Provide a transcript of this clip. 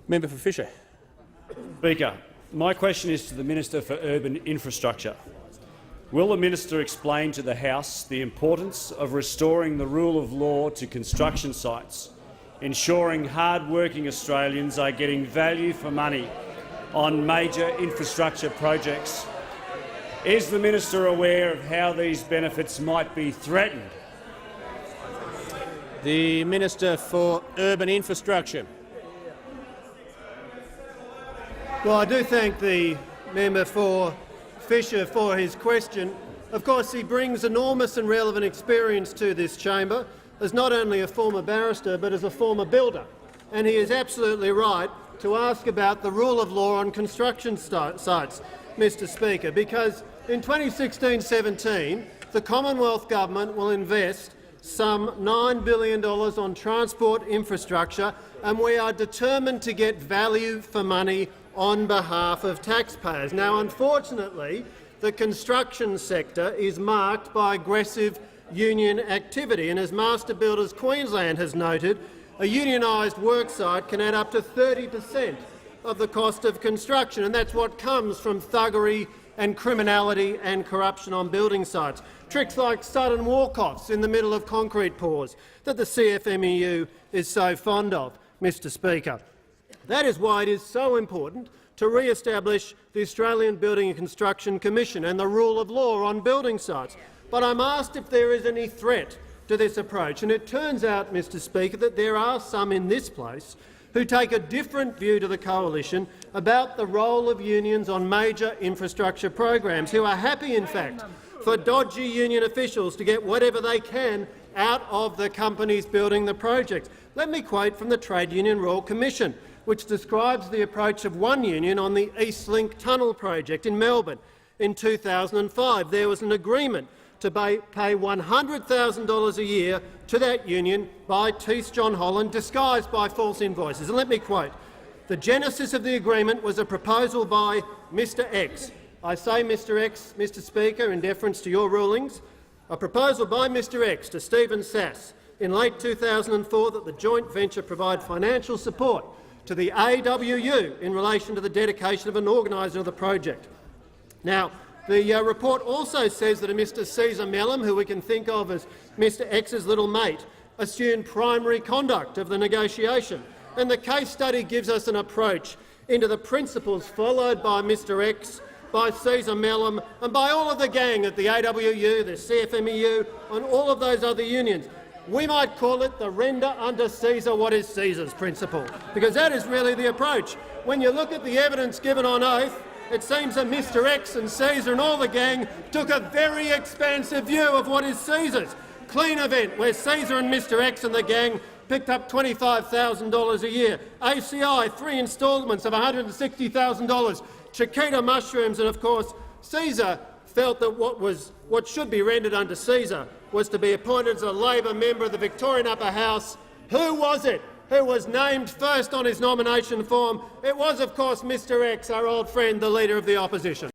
Member for Fisher. Speaker, my question is to the Minister for Urban Infrastructure. Will the minister explain to the House the importance of restoring the rule of law to construction sites, ensuring hard-working Australians are getting value for money on major infrastructure projects? Is the minister aware of how these benefits might be threatened? The Minister for Urban Infrastructure. Well, I do thank the member for Fisher for his question. Of course, he brings enormous and relevant experience to this chamber as not only a former barrister but as a former builder. And he is absolutely right to ask about the rule of law on construction sites, Mr Speaker, because in 2016-17 the Commonwealth Government will invest some $9 billion on transport infrastructure, and we are determined to get value for money on behalf of taxpayers. Now, unfortunately, the construction sector is marked by aggressive union activity, and as Master Builders Queensland has noted, a unionised worksite can add up to 30% of the cost of construction, and that's what comes from thuggery and criminality and corruption on building sites. Tricks like sudden walk-offs in the middle of concrete pours that the CFMEU is so fond of, Mr Speaker. That is why it is so important to re-establish the Australian Building and Construction Commission and the rule of law on building sites. But I'm asked if there is any threat to this approach, and it turns out, Mr Speaker, that there are some in this place who take a different view to the coalition about the role of unions on major infrastructure programs, who are happy, in fact, for dodgy union officials to get whatever they can out of the companies building the projects. Let me quote from the Trade Union Royal Commission, which describes the approach of one union on the Eastlink Tunnel project in Melbourne. In 2005, there was an agreement to pay $100,000 a year to that union by Tees John Holland, disguised by false invoices. And let me quote, "The genesis of the agreement was a proposal by Mr X." I say Mr X, Mr Speaker, in deference to your rulings, a proposal by Mr X to Stephen Sass in late 2004 that the joint venture provide financial support to the AWU in relation to the dedication of an organiser of the project. Now, the report also says that a Mr Caesar Mellum, who we can think of as Mr X's little mate, assumed primary conduct of the negotiation. And the case study gives us an approach into the principles followed by Mr X, by Caesar Mellum and by all of the gang at the AWU, the CFMEU and all of those other unions. We might call it the render unto Caesar what is Caesar's principle, because that is really the approach. When you look at the evidence given on oath, it seems that Mr X and Caesar and all the gang took a very expansive view of what is Caesar's. Clean event where Caesar and Mr X and the gang picked up $25,000 a year. ACI, 3 instalments of $160,000. Chiquita mushrooms, and of course Caesar felt that what should be rendered unto Caesar was to be appointed as a Labor member of the Victorian Upper House. Who was it who was named first on his nomination form? It was, of course, Mr X, our old friend, the Leader of the Opposition.